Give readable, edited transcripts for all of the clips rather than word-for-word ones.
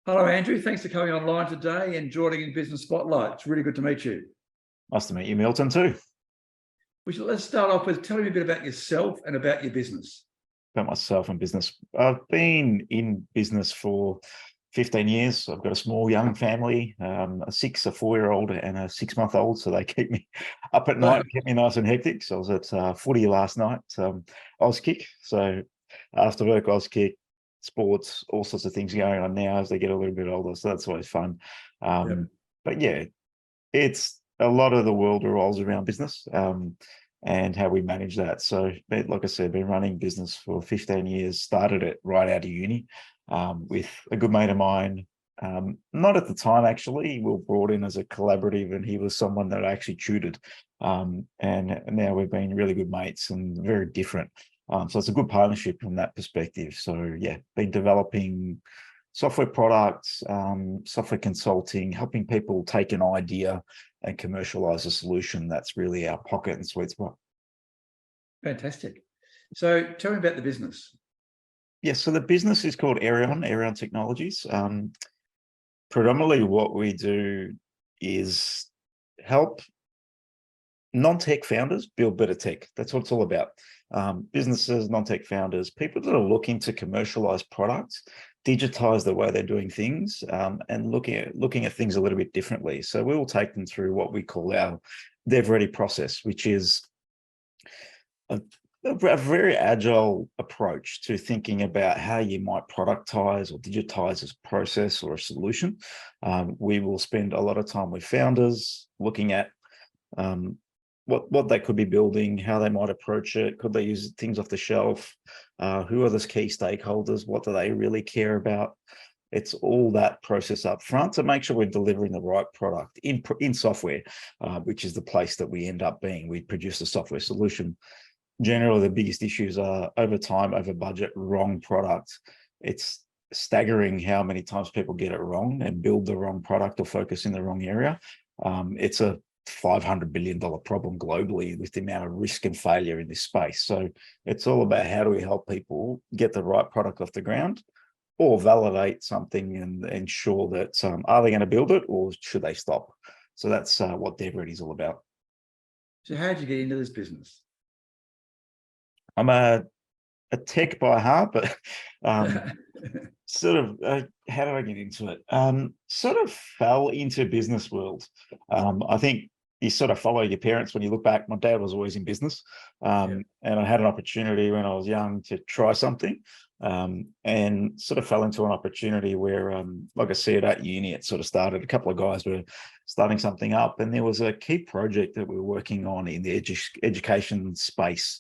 Hello, Andrew. Thanks for coming online today and joining in Business Spotlight. It's really good to meet you. Nice to meet you, Milton, too. Let's start off with telling me a bit about yourself and about your business. About myself and business. I've been in business for 15 years. I've got a small young family, a 4-year-old and a 6-month-old. So they keep me up at night, keep me nice and hectic. So I was at footy last night, Auskick. So after work, Auskick, sports, all sorts of things going on now as they get a little bit older. So that's always fun. But yeah, it's a lot of the world revolves around business and how we manage that. So like I said, been running business for 15 years, started it right out of uni with a good mate of mine. Not at the time, actually. We were brought in as a collaborative and he was someone that I actually tutored. And now we've been really good mates and very different. So it's a good partnership from that perspective. So yeah, been developing software products, software consulting, helping people take an idea and commercialize a solution. That's really our pocket and sweet spot. Fantastic. So tell me about the business. Yeah, so the business is called Aerion Technologies. Predominantly what we do is help non-tech founders build better tech. That's what it's all about. Businesses, non-tech founders, people that are looking to commercialize products, digitize the way they're doing things, and looking at things a little bit differently. So we will take them through what we call our dev ready process, which is a very agile approach to thinking about how you might productize or digitize a process or a solution. We will spend a lot of time with founders looking at what they could be building, how they might approach it. Could they use things off the shelf? Who are the key stakeholders? What do they really care about? It's all that process up front to make sure we're delivering the right product in software, which is the place that we end up being. We produce a software solution. Generally, the biggest issues are over time, over budget, wrong product. It's staggering how many times people get it wrong and build the wrong product or focus in the wrong area. It's a $500 billion problem globally with the amount of risk and failure in this space. So it's all about how do we help people get the right product off the ground or validate something and ensure that are they going to build it or should they stop? So that's what DevReady is all about. So how did you get into this business? I'm a tech by heart, but sort of how did I get into it? Sort of fell into business world. I think you sort of follow your parents when you look back. My dad was always in business, and I had an opportunity when I was young to try something, and sort of fell into an opportunity where, like I said, at uni, it sort of started. A couple of guys were starting something up, and there was a key project that we were working on in the education space,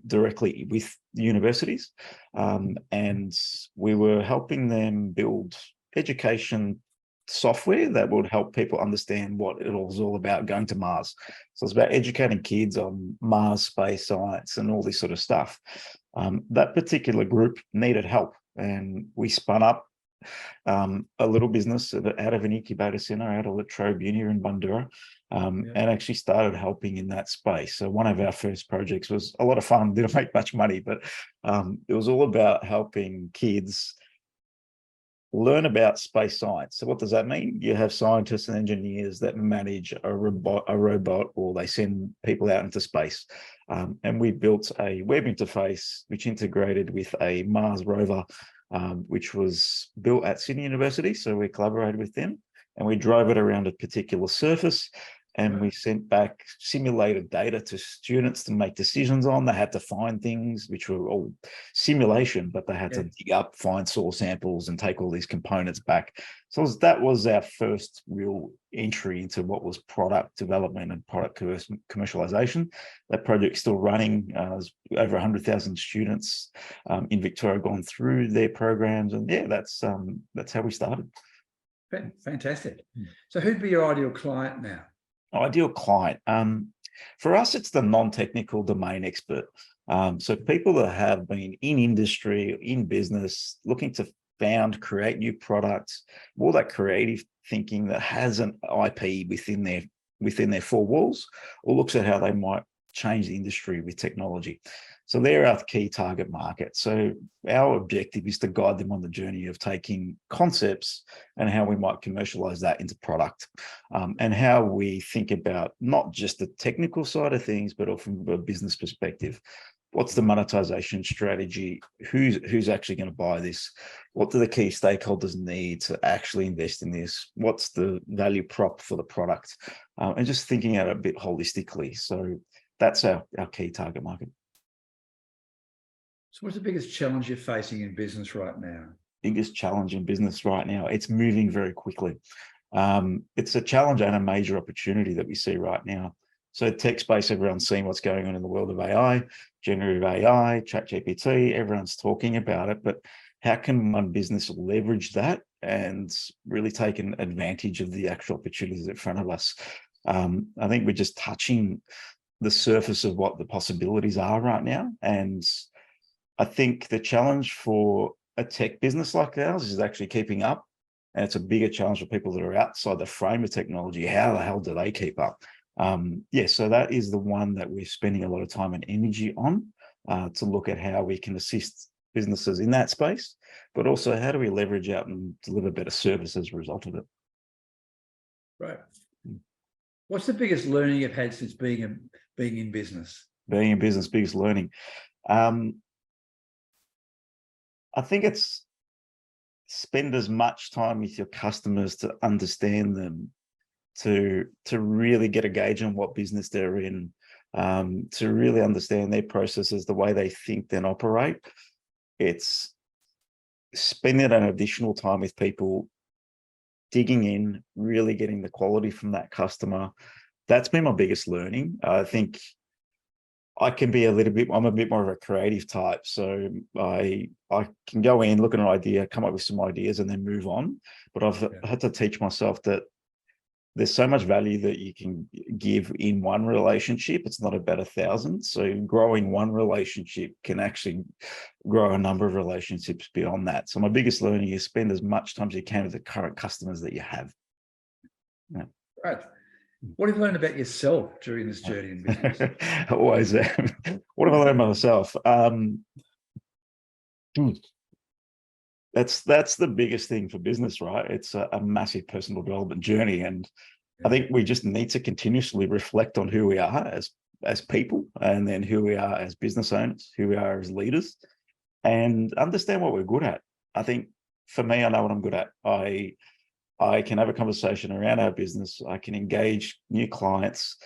directly with universities, and we were helping them build education software that would help people understand what it was all about going to Mars. So it's about educating kids on Mars, space science, and all this sort of stuff. That particular group needed help, and we spun up a little business out of an incubator center out of La Trobe Uni in Bundoora, and actually started helping in that space. So one of our first projects was a lot of fun, didn't make much money, but it was all about helping kids learn about space science. So what does that mean? You have scientists and engineers that manage a robot, or they send people out into space. And we built a web interface which integrated with a Mars rover, which was built at Sydney University. So we collaborated with them and we drove it around a particular surface. And we sent back simulated data to students to make decisions on. They had to find things which were all simulation, but they had to dig up, find source samples and take all these components back. So that was our first real entry into what was product development and product commercialization. That project's still running. There's over 100,000 students in Victoria gone through their programs. And yeah, that's how we started. Fantastic. So who'd be your ideal client now? Ideal client. For us, it's the non-technical domain expert. So people that have been in industry, in business, looking to found, create new products, all that creative thinking that has an IP within their four walls, or looks at how they might change the industry with technology. So they're our key target market. So our objective is to guide them on the journey of taking concepts and how we might commercialize that into product, and how we think about not just the technical side of things, but also from a business perspective. What's the monetization strategy? Who's actually going to buy this? What do the key stakeholders need to actually invest in this? What's the value prop for the product? And just thinking out a bit holistically. So that's our key target market. So what's the biggest challenge you're facing in business right now? Biggest challenge in business right now, it's moving very quickly. It's a challenge and a major opportunity that we see right now. So tech space, everyone's seeing what's going on in the world of AI, generative AI, ChatGPT, everyone's talking about it, but how can one business leverage that and really take an advantage of the actual opportunities in front of us? I think we're just touching the surface of what the possibilities are right now. And I think the challenge for a tech business like ours is actually keeping up. And it's a bigger challenge for people that are outside the frame of technology. How the hell do they keep up? So that is the one that we're spending a lot of time and energy on, to look at how we can assist businesses in that space, but also how do we leverage out and deliver better service as a result of it. Right. What's the biggest learning you've had since being in business? Being in business, biggest learning. I think it's spend as much time with your customers to understand them, to really get a gauge on what business they're in, to really understand their processes, the way they think and operate. It's spending an additional time with people, digging in, really getting the quality from that customer. That's been my biggest learning. I think I can be I'm a bit more of a creative type. So I can go in, look at an idea, come up with some ideas and then move on. But I've had to teach myself that there's so much value that you can give in one relationship. It's not about 1,000. So growing one relationship can actually grow a number of relationships beyond that. So my biggest learning is spend as much time as you can with the current customers that you have. Yeah. Right. What have you learned about yourself during this journey in business? Always. What have I learned about myself? That's the biggest thing for business, right? It's a massive personal development journey. And I think we just need to continuously reflect on who we are as people, and then who we are as business owners, who we are as leaders, and understand what we're good at. I think for me, I know what I'm good at. I can have a conversation around our business. I can engage new clients.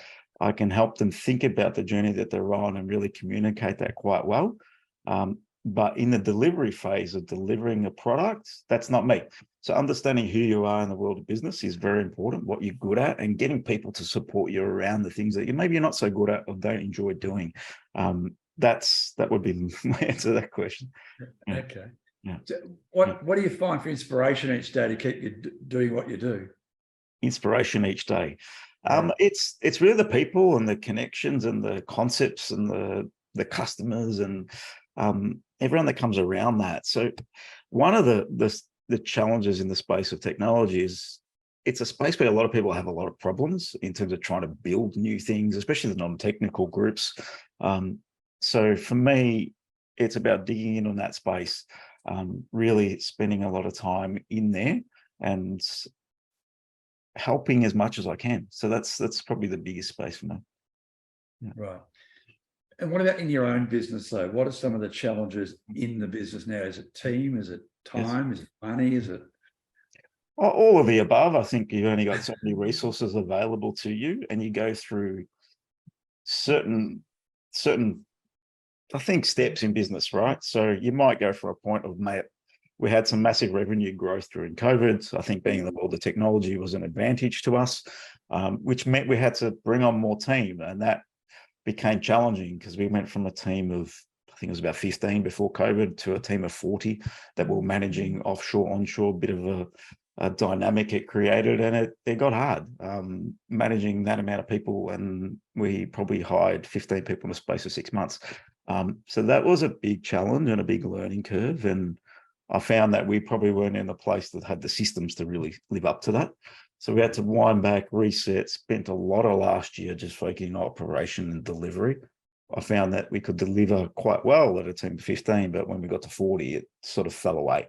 I can help them think about the journey that they're on and really communicate that quite well. But in the delivery phase of delivering a product, that's not me. So understanding who you are in the world of business is very important, what you're good at, and getting people to support you around the things that maybe you're not so good at or don't enjoy doing. That would be my answer to that question. Yeah. Okay. Yeah. So what do you find for inspiration each day to keep you doing what you do? Inspiration each day. It's really the people and the connections and the concepts and the customers and everyone that comes around that. So one of the challenges in the space of technology is it's a space where a lot of people have a lot of problems in terms of trying to build new things, especially the non-technical groups. So for me, it's about digging in on that space, really spending a lot of time in there and helping as much as I can. So that's probably the biggest space for me. Yeah. Right. And what about in your own business though? What are some of the challenges in the business now? Is it team? Is it time? Is it money? Is it? All of the above. I think you've only got so many resources available to you, and you go through certain, I think, steps in business, right? So you might go for a point of, we had some massive revenue growth during COVID. So I think being in the world of technology was an advantage to us, which meant we had to bring on more team, and that became challenging because we went from a team of, I think it was about 15 before COVID, to a team of 40 that were managing offshore, onshore, bit of a dynamic it created, and it got hard managing that amount of people. And we probably hired 15 people in the space of 6 months. So that was a big challenge and a big learning curve. And I found that we probably weren't in a place that had the systems to really live up to that. So we had to wind back, reset, spent a lot of last year just focusing on operation and delivery. I found that we could deliver quite well at a team of 15, but when we got to 40, it sort of fell away.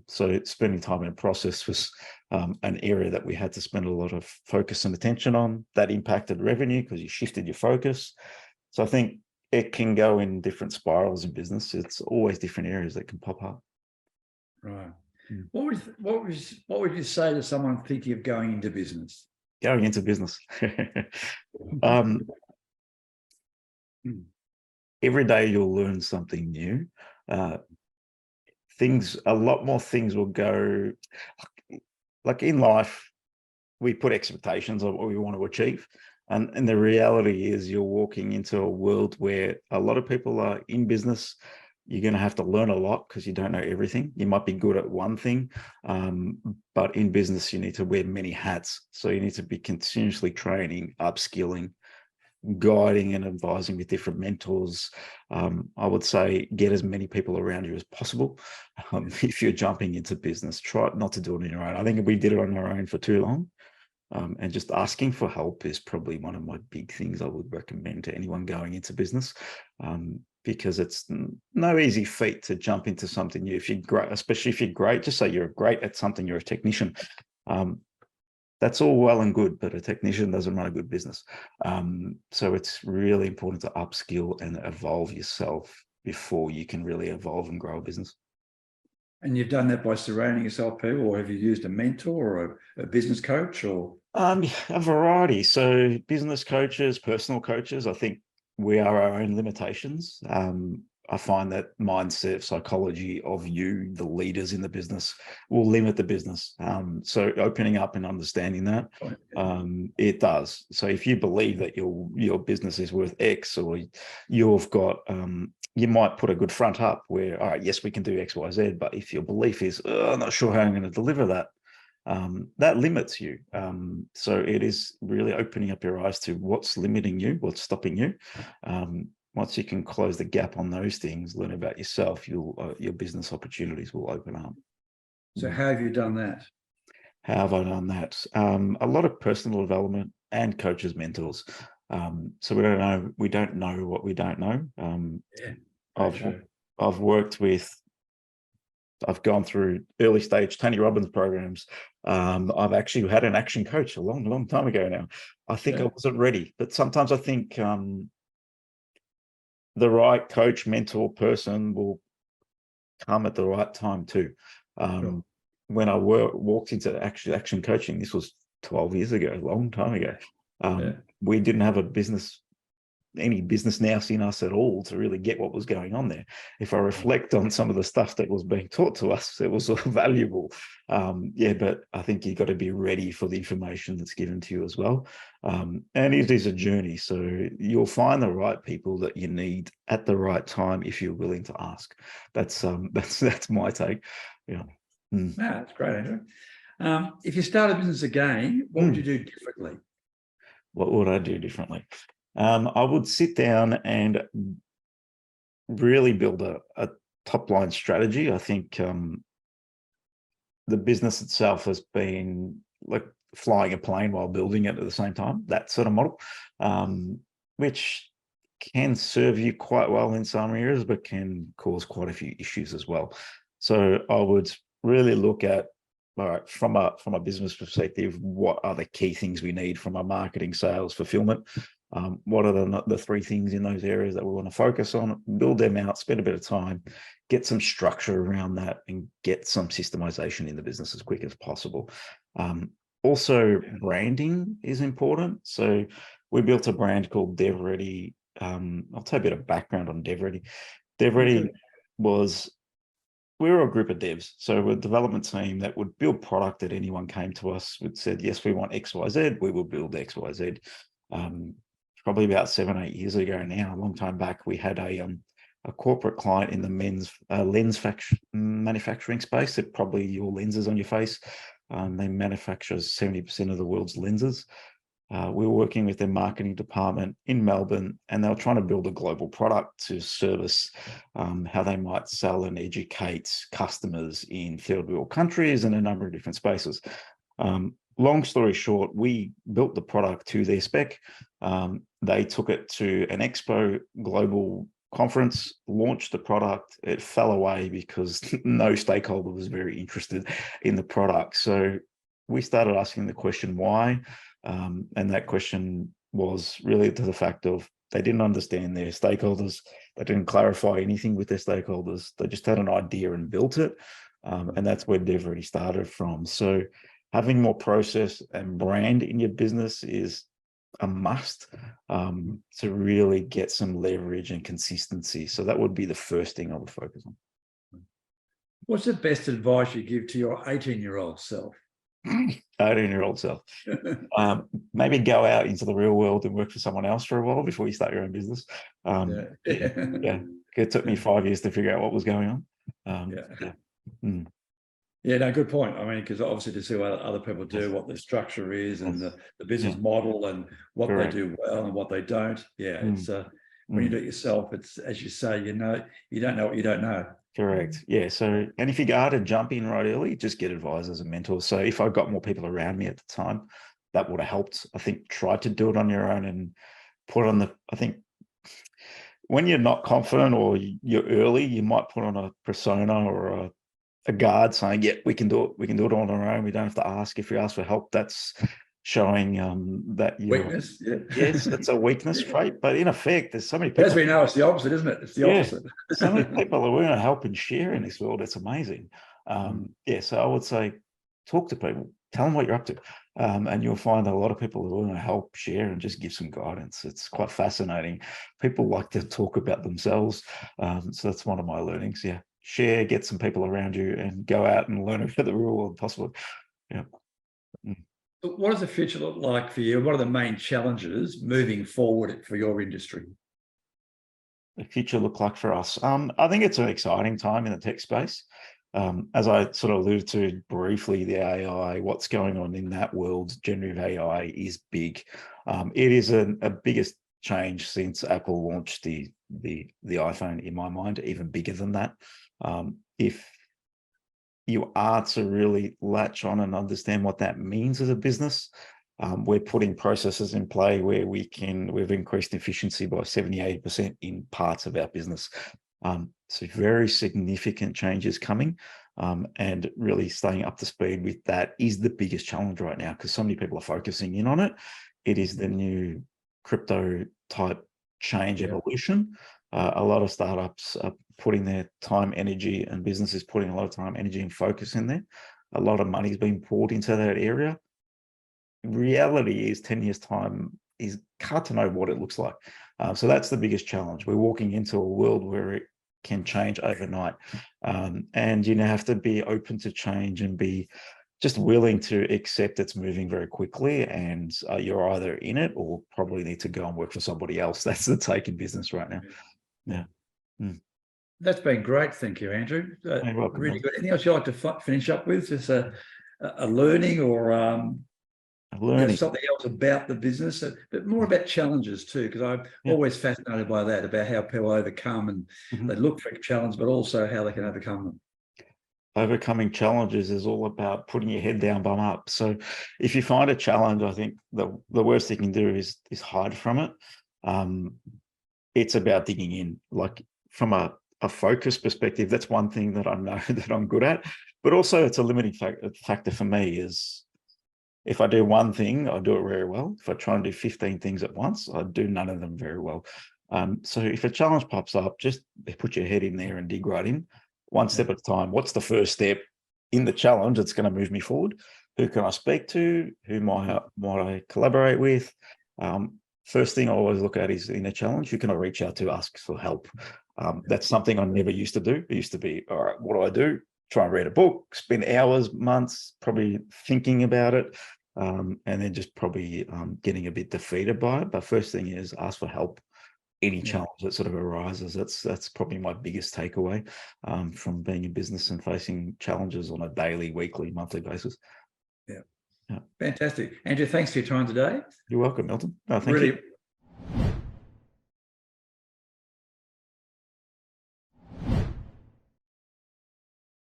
So spending time in a process was an area that we had to spend a lot of focus and attention on. That impacted revenue because you shifted your focus. So I think it can go in different spirals in business. It's always different areas that can pop up. Right. What would you say to someone thinking of going into business? Going into business. um, every day you'll learn something new. A lot more things will go, like in life, we put expectations of what we want to achieve. And the reality is you're walking into a world where a lot of people are in business. You're going to have to learn a lot because you don't know everything. You might be good at one thing, but in business, you need to wear many hats. So you need to be continuously training, upskilling, guiding and advising with different mentors. I would say get as many people around you as possible. If you're jumping into business, try not to do it on your own. I think we did it on our own for too long. And just asking for help is probably one of my big things I would recommend to anyone going into business, because it's no easy feat to jump into something new. If you're great, especially if you're great, just say you're great at something, you're a technician. That's all well and good, but a technician doesn't run a good business. So it's really important to upskill and evolve yourself before you can really evolve and grow a business. And you've done that by surrounding yourself with people, or have you used a mentor or a business coach, or? A variety. So business coaches, personal coaches, I think we are our own limitations. I find that mindset, psychology of you, the leaders in the business, will limit the business. So opening up and understanding that, it does. So if you believe that your business is worth X, or you've got, you might put a good front up where, all right, yes, we can do X, Y, Z. But if your belief is, I'm not sure how I'm going to deliver that, that limits you. So it is really opening up your eyes to what's limiting you, what's stopping you. Once you can close the gap on those things, learn about yourself, your business opportunities will open up. So how have you done that? How have I done that? A lot of personal development and coaches, mentors. So we don't know what we don't know. I've worked with, I've gone through early stage Tony Robbins programs. I've actually had an action coach a long, long time ago now. I think I wasn't ready, but sometimes I think the right coach, mentor, person will come at the right time too. When I walked into action coaching, this was 12 years ago, a long time ago. We didn't have any business nous in us at all to really get what was going on there. If I reflect on some of the stuff that was being taught to us, it was valuable. But I think you've got to be ready for the information that's given to you as well. And it is a journey. So you'll find the right people that you need at the right time if you're willing to ask. That's my take. Yeah. That's great, Andrew. If you start a business again, what would you do differently? What would I do differently? I would sit down and really build a top line strategy. I think the business itself has been like flying a plane while building it at the same time, that sort of model, which can serve you quite well in some areas, but can cause quite a few issues as well. So I would really look at, all right, from a business perspective, what are the key things we need from a marketing, sales, fulfillment? What are the three things in those areas that we want to focus on? Build them out, spend a bit of time, get some structure around that, and get some systemization in the business as quick as possible. Also, branding is important. So we built a brand called DevReady. I'll tell you a bit of background on DevReady. DevReady was, we were a group of devs. So we're a development team that would build product that anyone came to us with, said, yes, we want X, Y, Z. We will build X, Y, Z. Probably about 7-8 years ago now, a long time back, we had a corporate client in the men's lens manufacturing space. That probably your lenses on your face. They manufacture 70% of the world's lenses. We were working with their marketing department in Melbourne, and they were trying to build a global product to service how they might sell and educate customers in third world countries and a number of different spaces. long story short, we built the product to their spec. They took it to an expo global conference, launched the product. It fell away because no stakeholder was very interested in the product. So we started asking the question why, and that question was really to the fact of they didn't understand their stakeholders. They didn't clarify anything with their stakeholders. They just had an idea and built it. And that's where Dev already started from. So having more process and brand in your business is a must to really get some leverage and consistency. So that would be the first thing I would focus on. What's the best advice you give to your 18-year-old self? 18-year-old self. Maybe go out into the real world and work for someone else for a while before you start your own business. Yeah. It took me 5 years to figure out what was going on. Yeah, no, good point. I mean, because obviously to see what other people do, what the structure is and the business model and what they do well and what they don't. Yeah, it's when you do it yourself, it's, as you say, you don't know what you don't know. Correct. Yeah. So, and if you are to jump in right early, just get advisors and mentors. So if I got more people around me at the time, that would have helped. I think try to do it on your own and put on I think when you're not confident or you're early, you might put on a persona or a guard saying, yeah, we can do it. We can do it on our own. We don't have to ask. If you ask for help, that's showing that you're weakness. Yes, it's a weakness trait. But in effect, there's so many people. As we know, it's the opposite, isn't it? It's the opposite. So many people are willing to help and share in this world. It's amazing. So I would say talk to people, tell them what you're up to. And you'll find a lot of people are willing to help, share, and just give some guidance. It's quite fascinating. People like to talk about themselves. So that's one of my learnings. Yeah. Share, get some people around you and go out and learn about the real world possibly. Yeah. What does the future look like for you? What are the main challenges moving forward for your industry? The future look like for us? I think it's an exciting time in the tech space. As I sort of alluded to briefly, the AI, what's going on in that world, generative AI is big. It is a biggest change since Apple launched the iPhone, in my mind, even bigger than that. If you are to really latch on and understand what that means as a business, we're putting processes in play where we've increased efficiency by 70-80% in parts of our business. So very significant changes coming, and really staying up to speed with that is the biggest challenge right now because so many people are focusing in on it. It is the new crypto type change evolution. A lot of startups are putting their time, energy, and businesses putting a lot of time, energy, and focus in there. A lot of money is being poured into that area. Reality is 10 years time is hard to know what it looks like. So that's the biggest challenge. We're walking into a world where it can change overnight. And you have to be open to change and be just willing to accept it's moving very quickly, and you're either in it or probably need to go and work for somebody else. That's the take in business right now. Yeah. That's been great. Thank you, Andrew. You're welcome, really good. Anything else you'd like to finish up with? Just a learning or something else about the business, but more about challenges too, because I'm always fascinated by that, about how people overcome and they look for challenges, but also how they can overcome them. Overcoming challenges is all about putting your head down, bum up. So if you find a challenge, I think the worst you can do is hide from it. It's about digging in. Like from a focus perspective, that's one thing that I know that I'm good at, but also it's a limiting factor for me is if I do one thing, I do it very well. If I try and do 15 things at once, I do none of them very well. So if a challenge pops up, just put your head in there and dig right in. One step at a time. What's the first step in the challenge that's going to move me forward? Who can I speak to? Who might I collaborate with? First thing I always look at is in a challenge, who can I reach out to, ask for help? That's something I never used to do. It used to be, all right, what do I do? Try and read a book, spend hours, months, probably thinking about it, and then just probably getting a bit defeated by it. But first thing is ask for help. Any challenge that sort of arises, that's probably my biggest takeaway from being in business and facing challenges on a daily, weekly, monthly basis. Yeah. Fantastic. Andrew, thanks for your time today. You're welcome, Milton. Thank really, you.